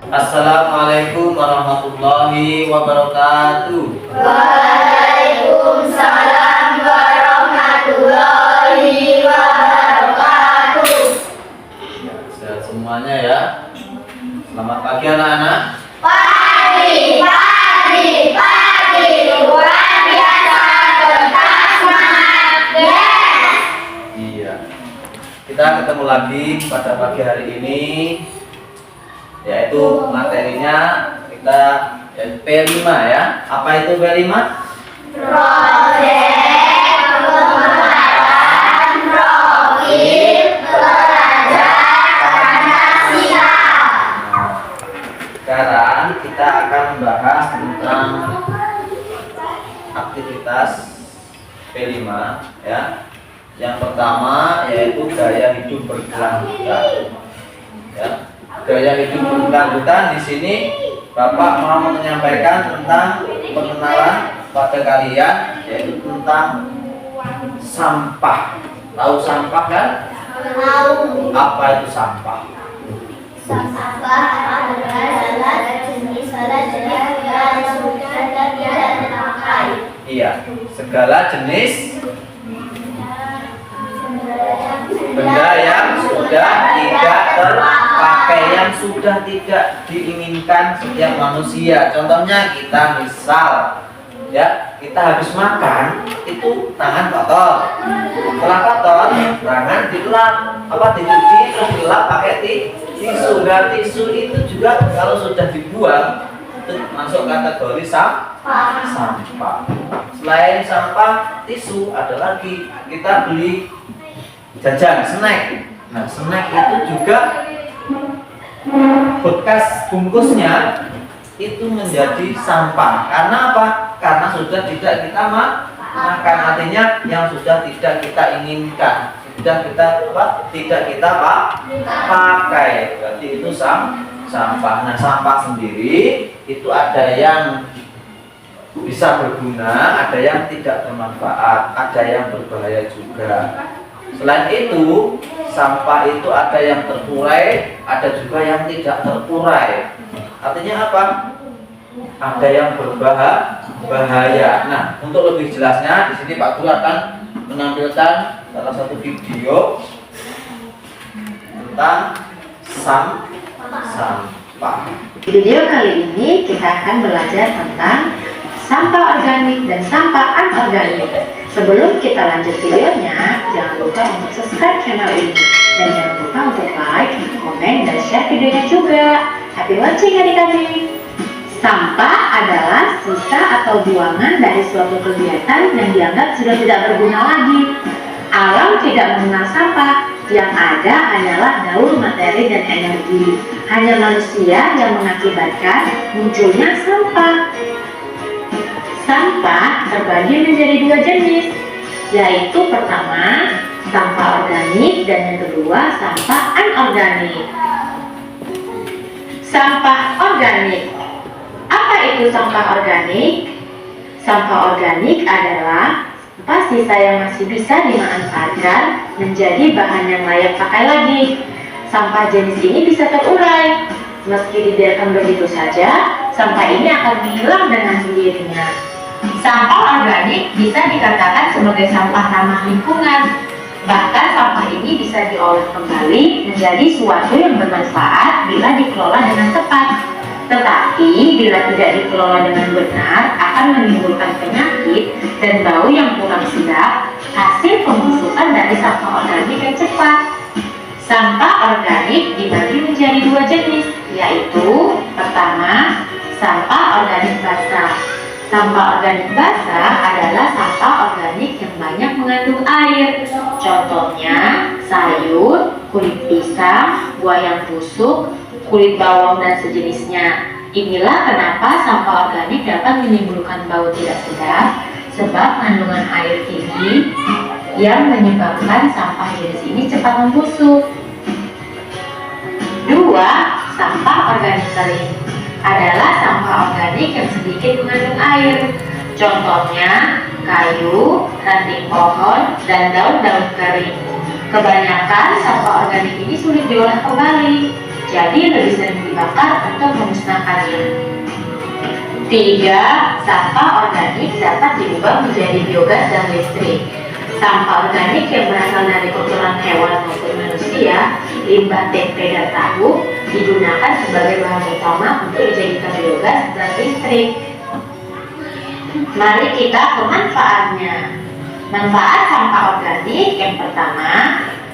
Assalamualaikum warahmatullahi wabarakatuh. Waalaikumsalam warahmatullahi wabarakatuh. Sehat semuanya ya. Selamat pagi anak-anak. Pagi, pagi, pagi. Luar biasa, tetap semangat. Yes. Iya. Kita ketemu lagi pada pagi hari ini, yaitu materinya kita P5 ya. Apa itu P5? Proyek pembuatan profil pelajar Pancasila. Sekarang kita akan membahas tentang aktivitas P5 ya. Yang pertama yaitu gaya hidup berkelanjutan. Ya. Gaya hidup berkelanjutan di sini Bapak mau menyampaikan tentang pengenalan pada kalian, yaitu tentang sampah. Tahu sampah kan? Tahu. Apa itu sampah? Sampah adalah jenis yang sudah tidak terpakai. Iya, segala jenis benda yang sudah tidak terpakai, yang sudah tidak diinginkan setiap manusia. Contohnya kita misal ya, kita habis makan itu tangan kotor. Setelah kotor, tangan dilap, dicuci, terus dilap pakai tisu. Nah, tisu itu juga kalau sudah dibuang itu masuk kategori sampah. Selain sampah, tisu ada lagi. Kita beli jajan, snack. Nah, snack itu juga bekas bungkusnya itu menjadi sampah. Karena apa? Karena sudah tidak kita makan. Artinya yang sudah tidak kita inginkan, sudah tidak kita pakai. Berarti itu sampah. Nah, sampah sendiri itu ada yang bisa berguna, ada yang tidak bermanfaat, ada yang berbahaya juga. Selain itu, sampah itu ada yang terurai, ada juga yang tidak terurai. Artinya apa? Ada yang berbahaya. Nah, untuk lebih jelasnya, di sini Pak Guru akan menampilkan salah satu video tentang sampah. Di video kali ini kita akan belajar tentang sampah organik dan sampah anorganik. Sebelum kita lanjut videonya, jangan lupa untuk subscribe channel ini dan jangan lupa untuk like, komen, dan share videonya juga. Happy watching adik-adik. Sampah adalah sisa atau buangan dari suatu kegiatan yang dianggap sudah tidak berguna lagi. Alam tidak mengenal sampah, yang ada hanyalah daur materi dan energi. Hanya manusia yang mengakibatkan munculnya sampah. Sampah terbagi menjadi dua jenis, yaitu pertama sampah organik dan yang kedua sampah anorganik. Sampah organik. Apa itu sampah organik? Sampah organik adalah sisa yang masih bisa dimanfaatkan menjadi bahan yang layak pakai lagi. Sampah jenis ini bisa terurai. Meski dibiarkan begitu saja, sampah ini akan hilang dengan sendirinya. Sampah organik bisa dikatakan sebagai sampah ramah lingkungan. Bahkan sampah ini bisa diolah kembali menjadi suatu yang bermanfaat bila dikelola dengan tepat. Tetapi bila tidak dikelola dengan benar akan menimbulkan penyakit dan bau yang kurang sedap, hasil pembusukan dari sampah organik yang cepat. Sampah organik dibagi menjadi dua jenis, yaitu pertama, sampah organik basah. Sampah organik basah adalah sampah organik yang banyak mengandung air. Contohnya sayur, kulit pisang, buah yang busuk, kulit bawang dan sejenisnya. Inilah kenapa sampah organik dapat menimbulkan bau tidak sedap, sebab kandungan air tinggi yang menyebabkan sampah jenis ini cepat membusuk. Dua, sampah organik kering adalah sampah organik yang sedikit mengandung air. Contohnya kayu, ranting pohon, dan daun-daun kering. Kebanyakan sampah organik ini sulit diolah kembali. jadi lebih sering dibakar untuk memusnahkannya. 3. Sampah organik dapat diubah menjadi biogas dan listrik. Sampah organik yang berasal dari kotoran hewan maupun manusia, limbah tempe dan tahu, digunakan sebagai bahan utama untuk dijadikan biogas dan listrik. Mari kita ke manfaatnya. Manfaat sampah organik yang pertama,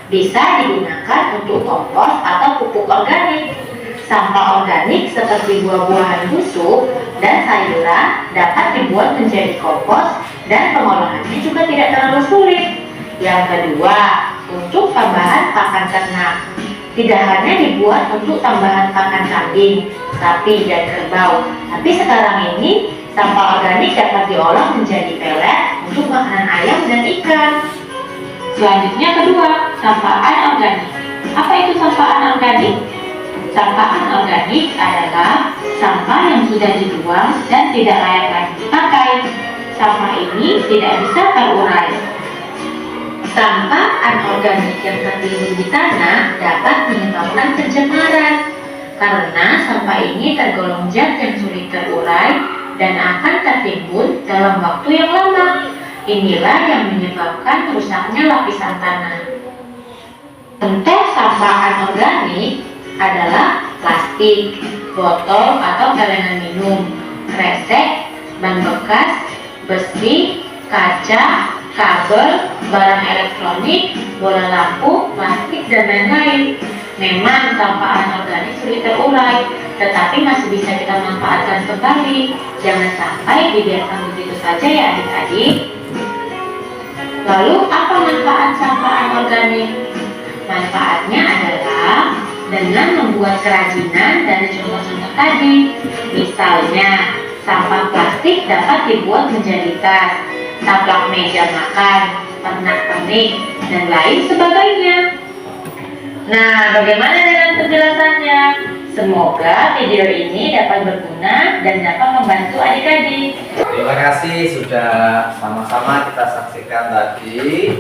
bisa digunakan untuk kompos atau pupuk organik. Sampah organik seperti buah-buahan busuk dan sayuran dapat dibuat menjadi kompos dan pengolahannya juga tidak terlalu sulit. Yang kedua, untuk tambahan pakan ternak. Tidak hanya dibuat untuk tambahan pakan kambing, sapi, dan kerbau, tapi sekarang ini sampah organik dapat diolah menjadi pelet untuk makanan ayam dan ikan. Selanjutnya kedua, sampahan organik. Apa itu sampahan organik? Sampahan organik adalah sampah yang sudah dibuang dan tidak layak lagi dipakai. Sampah ini tidak bisa terurai. Sampah anorganik yang tertimbun di tanah dapat menyebabkan pencemaran karena sampah ini tergolong zat yang sulit terurai dan akan tertimbun dalam waktu yang lama. Inilah yang menyebabkan rusaknya lapisan tanah. Contoh sampah anorganik adalah plastik, botol atau celengan minum, kresek, ban bekas, besi, kaca, kabel, barang elektronik, bola lampu, plastik, dan lain-lain. Memang sampah anorganik sulit terurai, tetapi masih bisa kita manfaatkan kembali. Jangan sampai dibiarkan begitu saja ya adik-adik. Lalu apa manfaat sampah anorganik? Manfaatnya adalah dengan membuat kerajinan dari contoh-contoh tadi. Misalnya, sampah plastik dapat dibuat menjadi tas, taplak meja makan, pernak-pernik, dan lain sebagainya. Nah, bagaimana dengan penjelasannya? Semoga video ini dapat berguna dan dapat membantu adik-adik. Terima kasih sudah sama-sama kita saksikan tadi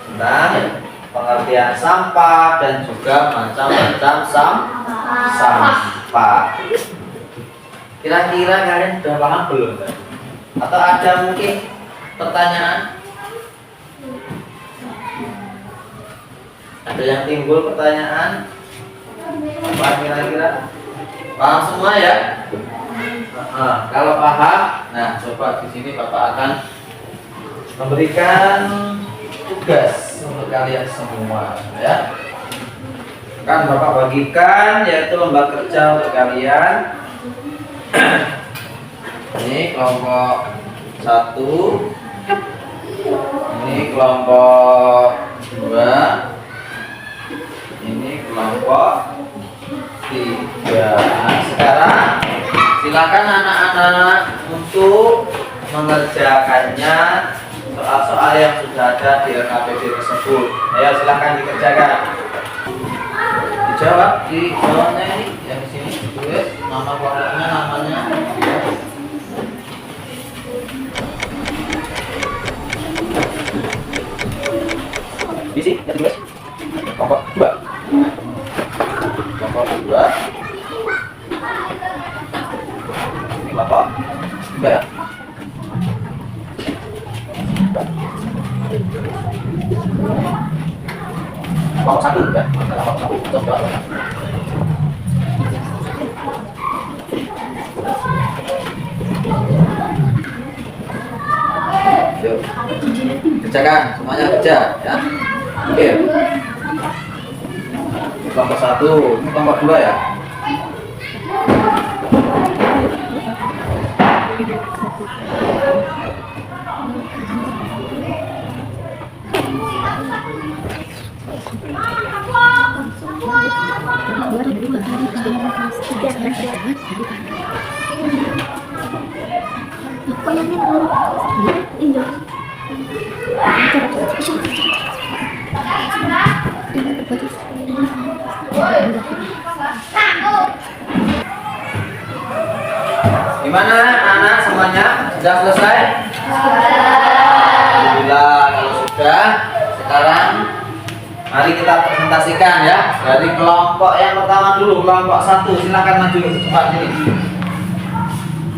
tentang pengertian sampah dan juga macam-macam sampah. Kira-kira kalian sudah paham belum? Atau ada mungkin pertanyaan? Ada yang timbul pertanyaan? Apa kira-kira? Paham semua ya? Kalau paham, nah coba di sini Bapak akan memberikan tugas untuk kalian semua, ya. Kan Bapak bagikan yaitu lomba kerja untuk kalian. Ini kelompok 1, ini kelompok 2, ini kelompok 3. Nah, sekarang silakan anak-anak untuk mengerjakannya soal-soal yang sudah ada di LKPD tersebut. Ayo silakan dikerjakan. Dijawabnya ini yang di sini tulis nama kelompoknya, namanya. Di sini yang tulis kelompok 2. Kelompok 2. Kelompok 2 ya. Kelompok 1 ya. Kelompok 1. Yuk, kerjakan semuanya, kerja ya. Oke. Kelompok 1, ini kelompok 2 ya. Gimana anak semuanya? Sudah selesai? Alhamdulillah kalau sudah. Sekarang Mari kita presentasikan ya. Dari kelompok yang pertama dulu, kelompok 1. Silakan maju cepat sini.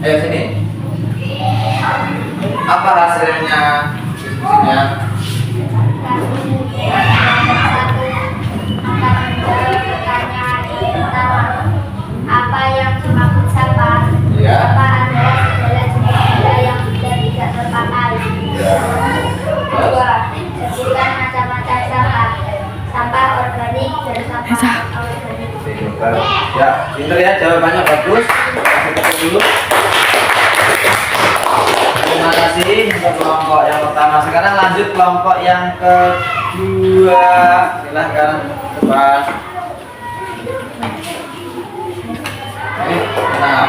Ayo sini. Apa hasilnya? Diskusinya. Apa yang dimaksud sampah? Ya. Sampah adalah segala jenis benda yang sudah tidak terpakai. Ya. Kedua, sebutkan macam-macam sampah. Sampah organik dan sampah organik. Ya, pinter ya, jawabannya bagus. Kasih tepuk dulu. Terima kasih untuk kelompok yang pertama. Sekarang lanjut kelompok yang kedua. Silahkan depan. Nah,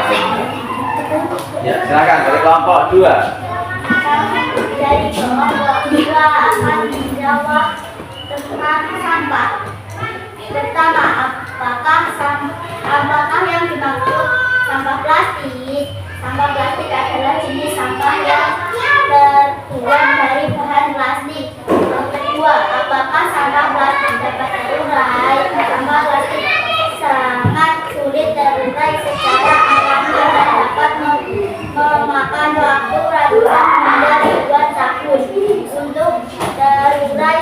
ya silakan dari kelompok 2. Dari kelompok 2 akan menjawab tentang sampah. Pertama, apakah yang dimaksud sampah plastik? Sampah plastik adalah jenis sampah yang terbuat dari bahan plastik. Yang kedua, apakah sampah plastik dapat terurai? Sampah plastik sangat sulit terurai secara alami dan dapat memakan waktu ratusan hingga ribuan tahun untuk terurai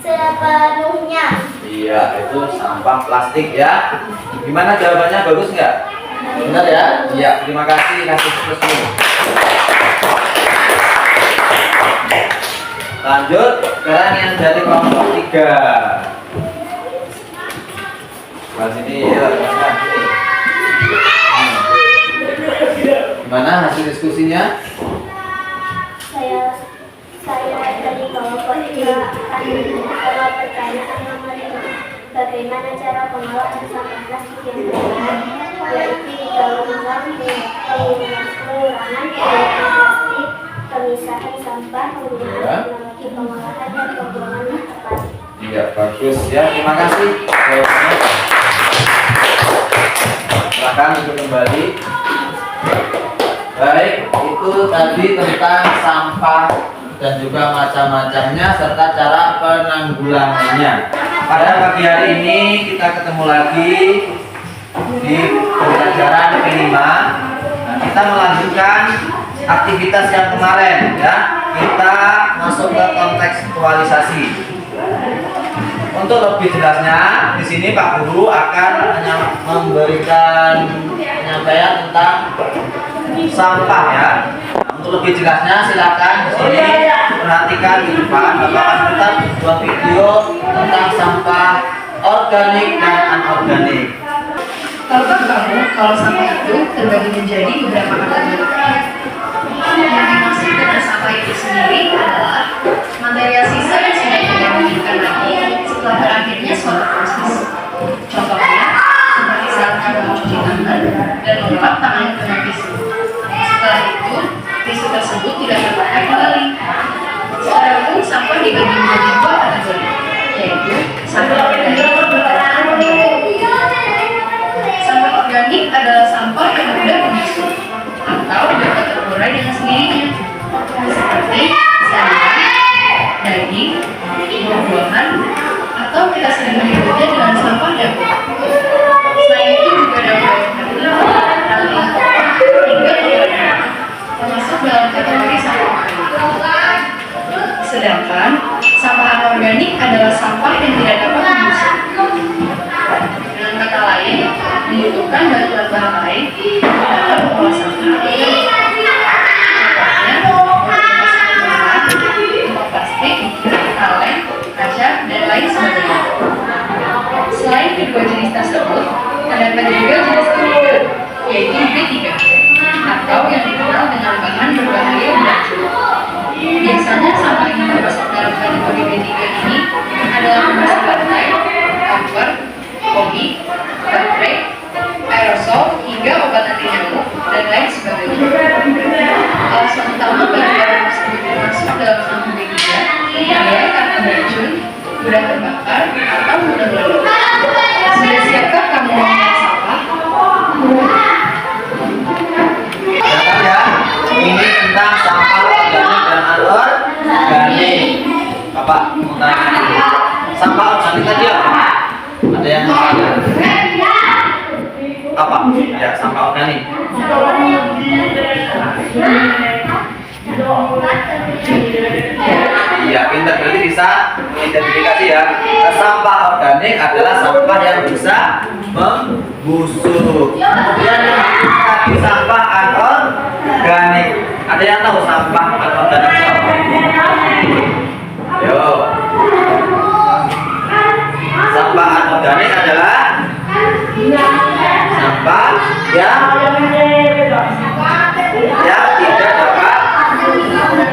sepenuhnya. Iya, itu sampah plastik ya. Gimana jawabannya, bagus nggak? Benar ya? Iya, terima kasih. Kasih plus dulu. Lanjut, sekarang yang dari kelompok 3. Di sini ya, gimana hasil diskusinya? Saya dari kelompok 3 akan menjawab pertanyaan nomor 5. Bagaimana cara pengolahan sampah plastik yang benar? Yaitu didaur ulang, pengurangan plastik, pemisahan sampah, penggunaan teknologi pengolahan dan pembuangan yang tepat. Iya, bagus ya. Terima kasih. Jawabannya. Silakan untuk kembali. Baik, itu tadi tentang sampah dan juga macam-macamnya serta cara penanggulangannya. Pada pagi hari ini kita ketemu lagi di pembelajaran kelima. Nah, kita melanjutkan aktivitas yang kemarin ya. Kita masuk ke kontekstualisasi. Untuk lebih jelasnya, di sini Pak Guru akan memberikan penyampaian tentang sampah ya. Nah, untuk lebih jelasnya silakan di sini perhatikan di depan. Bapak akan putar sebuah video tentang sampah organik dan anorganik. Tahukah kamu kalau sampah itu terbagi menjadi beberapa kategori? Yang dimaksud dengan sampah itu sendiri adalah material sisa yang sudah tidak diinginkan lagi setelah berakhirnya suatu proses. Contohnya, seperti saat kamu mencuci tangan dan melap tangan dengan tisu. Setelah itu, tisu tersebut tidak terpakai kembali. Secara umum, sampah dibagi menjadi 2 kategori, yaitu sampah organik dan anorganik. Sampah organik adalah sampah yang mudah membusuk atau dapat terurai dengan sendirinya, seperti sayuran, daging, buah-buahan, atau kita sering menyebutnya dengan sampah dapur. Selain itu juga dapat tali, hingga makanan, termasuk dalam kategori sampah organik. Sedangkan sampah anorganik adalah sampah yang tidak dapat membusuk. Dengan kata lain, membutuhkan bantuan bahan lain dalam mengolah sampah organik. Contohnya, limbah plastik, kaleng, kaca, dan lain sebagainya. Selain kedua jenis tersebut, terdapat juga jenis ketiga, yaitu B3, atau yang dikenal dengan bahan berbahaya beracun. Biasanya sampah yang termasuk dalam kategori B3 ini adalah pembasah lantai, cover, kopi, baterai, aerosol, hingga obat anti nyamuk, dan lain sebagainya. Alasan utama bahan-bahan tersebut termasuk dalam sampah B3 adalah karena beracun, mudah terbakar, atau mudah meledak. Sudah siapkah kamu memilah sampah? organik tadi apa? Ada yang apa? Ya, sampah organik. Iya, pintar, berarti bisa mengidentifikasi ya. Sampah organik adalah sampah yang bisa membusuk. Kemudian tadi sampah anorganik. Ada yang tahu sampah anorganik apa? Yo. Sampah anorganik adalah sampah yang tidak dapat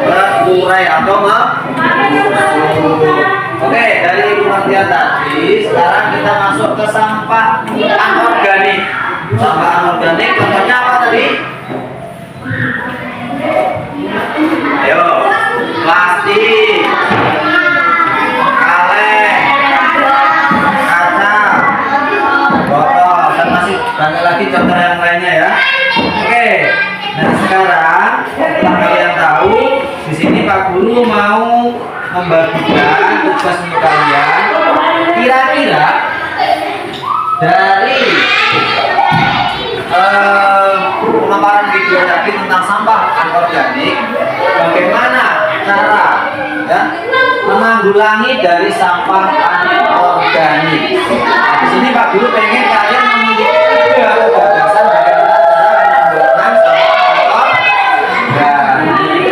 terurai atau membusuk. Oke, dari pengertian tadi, sekarang kita masuk ke sampah anorganik. Sampah anorganik contohnya apa tadi? Ayo, plastik, kaleng, kaca, botol, dan masih banyak lagi contoh yang lainnya ya. Oke, nah sekarang setelah kalian tahu, di sini Pak Guru mau membagikan tugas untuk kalian. Kira-kira dari pemaparan video tadi tentang sampah anorganik, bagaimana cara ya menanggulangi dari sampah anorganik. Di sini Pak Guru pengen kalian memiliki ide atau gagasan bagaimana cara menanggulangi sampah anorganik.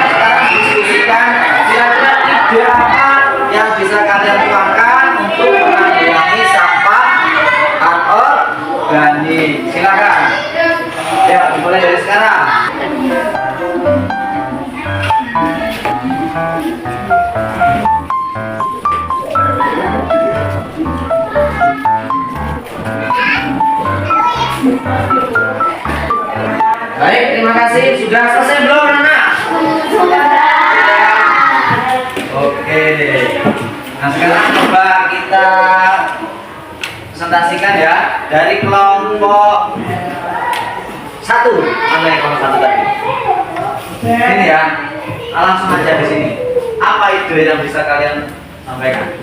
Sekarang diskusikan kira-kira ide apa yang bisa kalian tuangkan untuk menanggulangi sampah anorganik. Silakan. Ya, dimulai dari sekarang. Baik, terima kasih. Sudah selesai belum, anak? Oke. Nah, sekarang coba kita presentasikan ya dari kelompok 1. Mana yang kelompok 1 tadi? Ini ya. Langsung aja di sini. Apa ide yang bisa kalian sampaikan?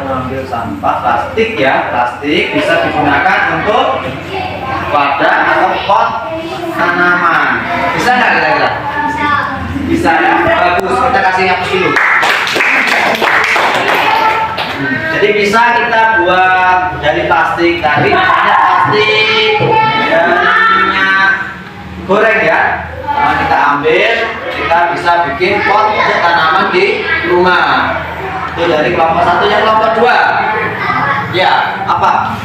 Mengambil sampah plastik ya, plastik bisa digunakan untuk wadah atau pot tanaman. Bisa nggak kira-kira? Bisa ya, bagus. Kita kasih hapus dulu. Jadi bisa kita buat dari plastik tadi, misalnya plastik dari minyak goreng ya. Nah, kita ambil, kita bisa bikin pot untuk tanaman di rumah. Itu dari kelompok 1. Yang kelompok 2 ya apa?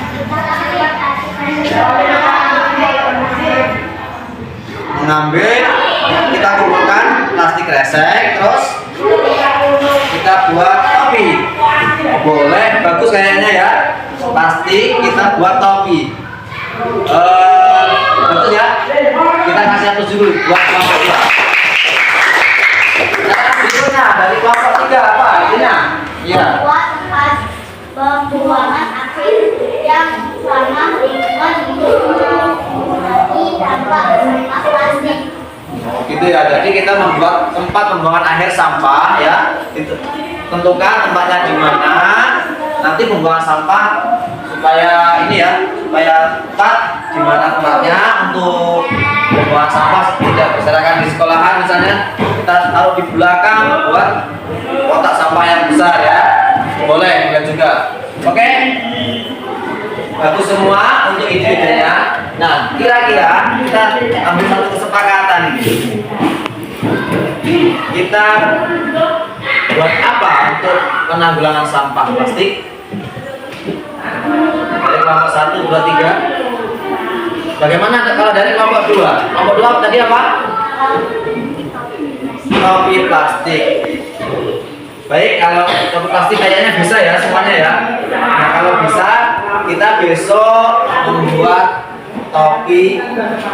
Mengambil, kita kumpulkan plastik resek, terus kita buat topi. Boleh, bagus kayaknya ya. Plastik kita buat topi. Betul ya? Kita kasih hapus dulu buat kelompok 2. Nah, berikutnya dari kelompok 3 apa artinya? Iya. Buat tempat pembuangan akhir yang ramah lingkungan hidup, mengurangi dampak sampah plastik. Gitu ya. Jadi kita membuat tempat pembuangan akhir sampah ya. Tentukan tempatnya di mana. Nanti pembuangan sampah supaya ini ya, supaya tepat di mana tempatnya untuk pembuangan sampah. Tidak berserakan di sekolahan misalnya, kita taruh di belakang buat kotak sampah yang besar ya. Boleh juga juga. Oke. Bagus semua untuk ide-idenya. Nah, kira-kira kita ambil satu kesepakatan ini. Kita buat apa untuk penanggulangan sampah plastik? Dari kelompok 1, 2, 3. Bagaimana kalau dari kelompok 2? Kelompok 2 tadi apa? Topi plastik. Baik, kalau topi plastik kayaknya bisa ya semuanya ya. Nah, kalau bisa kita besok membuat topi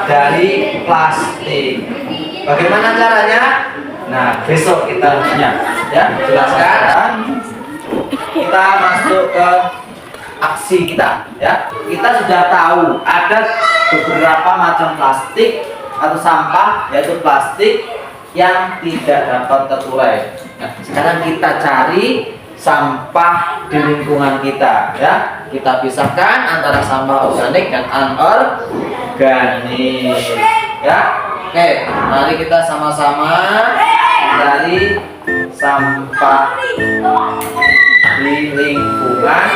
dari plastik. Bagaimana caranya? Nah, besok kita punya ya, jelaskan. Kita masuk ke aksi kita ya. Kita sudah tahu ada beberapa macam plastik atau sampah, yaitu plastik yang tidak dapat terurai. Nah, sekarang kita cari sampah di lingkungan kita ya. Kita pisahkan antara sampah organik dan anorganik ya. Oke, mari kita sama-sama cari sampah di lingkungan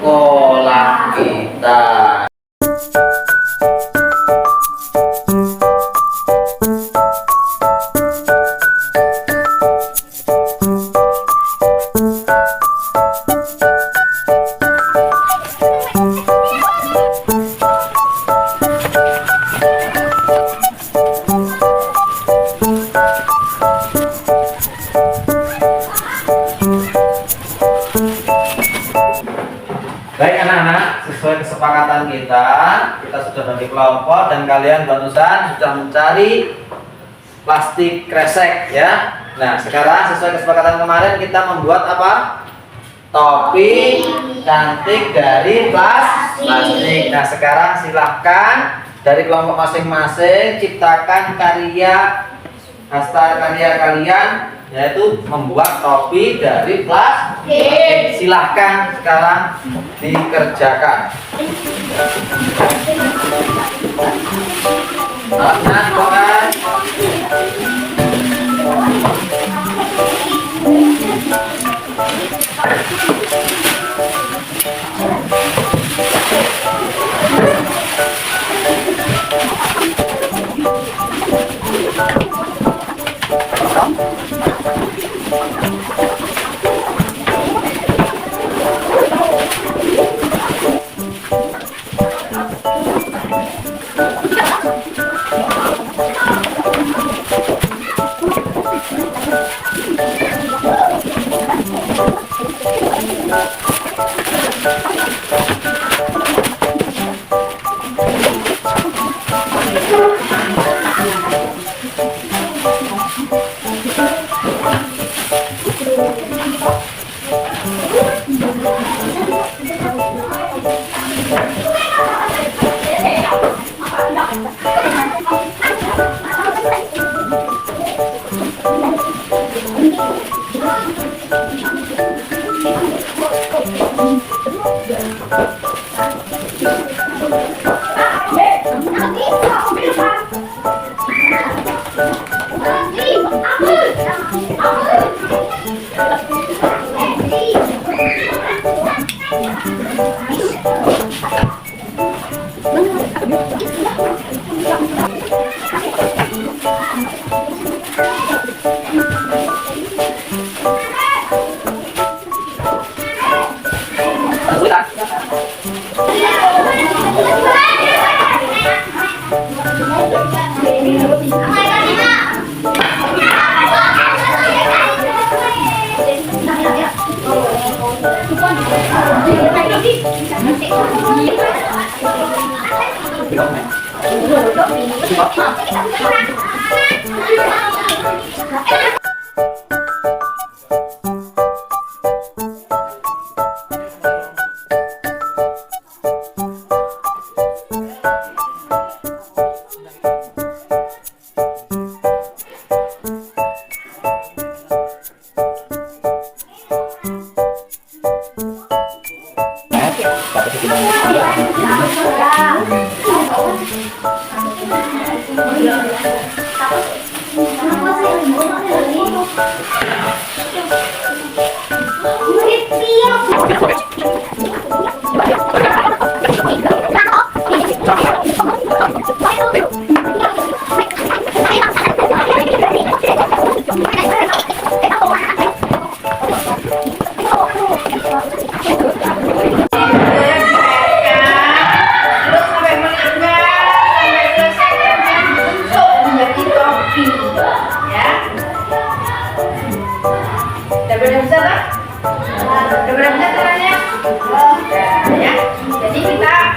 sekolah kita. Baik anak-anak, sesuai kesepakatan kita sudah bagi kelompok dan kalian barusan sudah mencari plastik kresek ya. Nah, sekarang sesuai kesepakatan kemarin kita membuat apa? Topi cantik dari plastik. Nah, sekarang silahkan dari kelompok masing-masing ciptakan karya kalian, yaitu membuat topi dari plastik. Silahkan sekarang dikerjakan. Nah, bukan.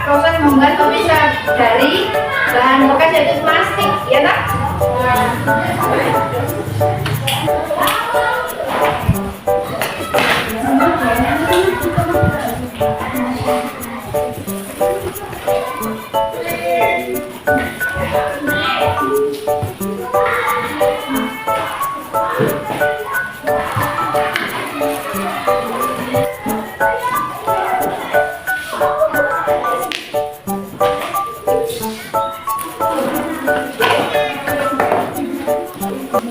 proses membuat topi dari bahan bekas yaitu plastik, ya tak? Mana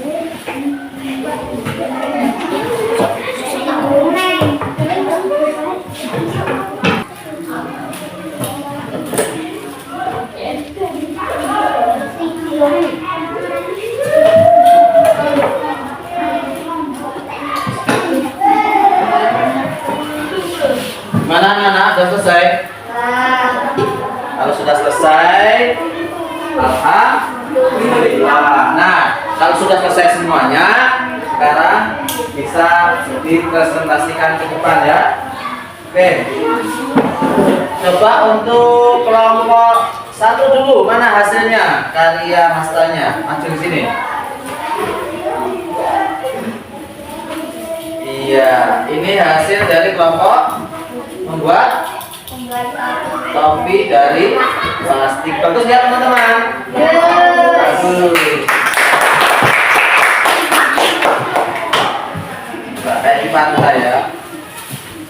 anak-anak sudah selesai? Kalau sudah selesai, alhamdulillah. Nah, kalau sudah selesai semuanya, sekarang bisa dipresentasikan ke depan ya. Oke. Coba untuk kelompok 1 dulu, mana hasilnya? Karya hastanya. Maju di sini. Iya, ini hasil dari kelompok membuat topi dari plastik. Bagus ya teman-teman? Bagus. Kayak di pantai ya.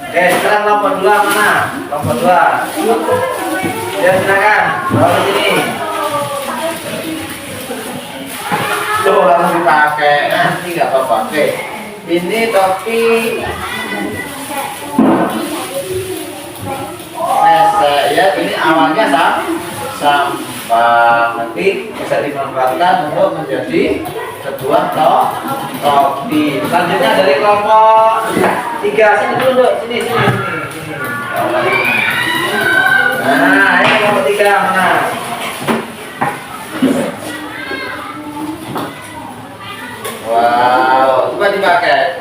Oke, sekarang kelompok 2 mana? Kelompok 2. Ya silakan, bawa di sini. Tuh langsung dipakai, nanti nggak apa-apa. Oke, ini topi ya, ini awalnya sampah, nanti bisa dimanfaatkan untuk menjadi sebuah topi. Selanjutnya dari kelompok 3, sini dulu, sini. Nah, ini kelompok 3 mana? Wow, coba dipakai.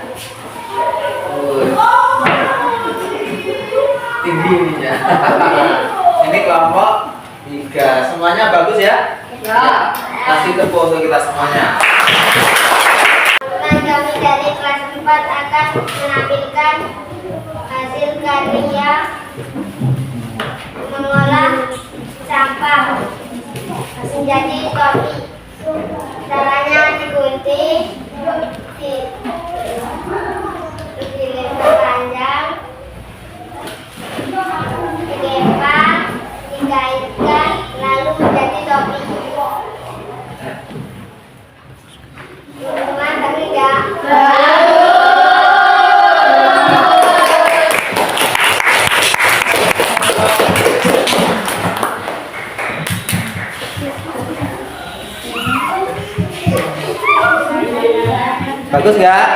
Tinggi ininya. Ini kelompok 3. Semuanya bagus ya? Ya. Kasih tepuk untuk kita semuanya. Dan kami dari kelas 4 akan menampilkan hasil karya mengolah sampah menjadi topi. Caranya digunting, dilempar panjang, dilempar, dikaitkan, lalu menjadi topi. Teman-teman, ngerti nggak? Bagus nggak?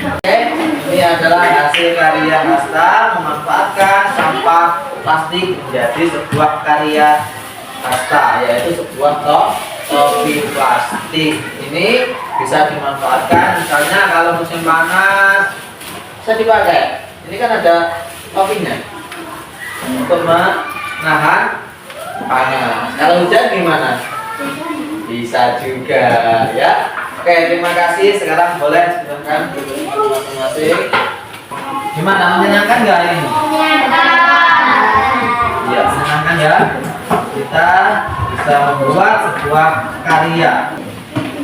Oke, ini adalah hasil karya hasta memanfaatkan sampah plastik menjadi sebuah karya hasta, yaitu sebuah topi plastik. Ini bisa dimanfaatkan, misalnya kalau musim panas bisa dipakai. Ini kan ada topinya untuk menahan panas. Kalau hujan gimana? Bisa juga ya. Oke, terima kasih. Sekarang boleh silakan duduk masing-masing. Gimana, menyenangkan nggak ini? Iya, menyenangkan ya. Kita bisa membuat sebuah karya.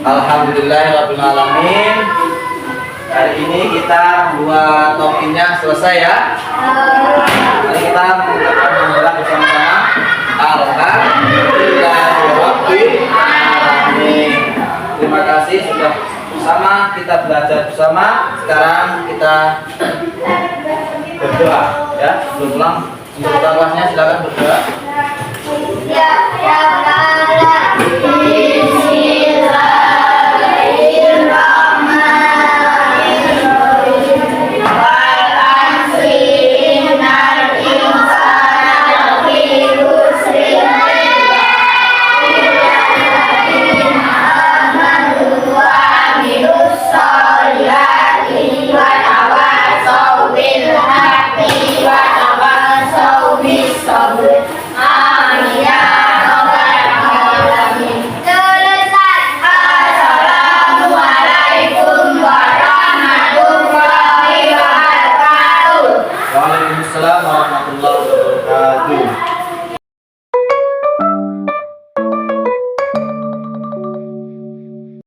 Alhamdulillahirabbil alamin. Hari ini kita buat topinya selesai ya. Mari kita mengucapkan bersama-sama. Alhamdulillahirabbil alamin. Terima kasih sudah bersama, kita belajar bersama. Sekarang kita berdoa ya. Sebelum pulang, untuk kelasnya silakan berdoa. Ya Allah, Bismillahirrahmanirrahim. Wal asri innal insana lafi khusrin illa alladziina amanu wa amilus sholihati wa tawassaw bil haqqi wa tawassaw bis sabr. Amin ya rabbal alamin. Selesai. Assalamualaikum warahmatullahi wabarakatuh. Waalaikumsalam warahmatullahi wabarakatuh.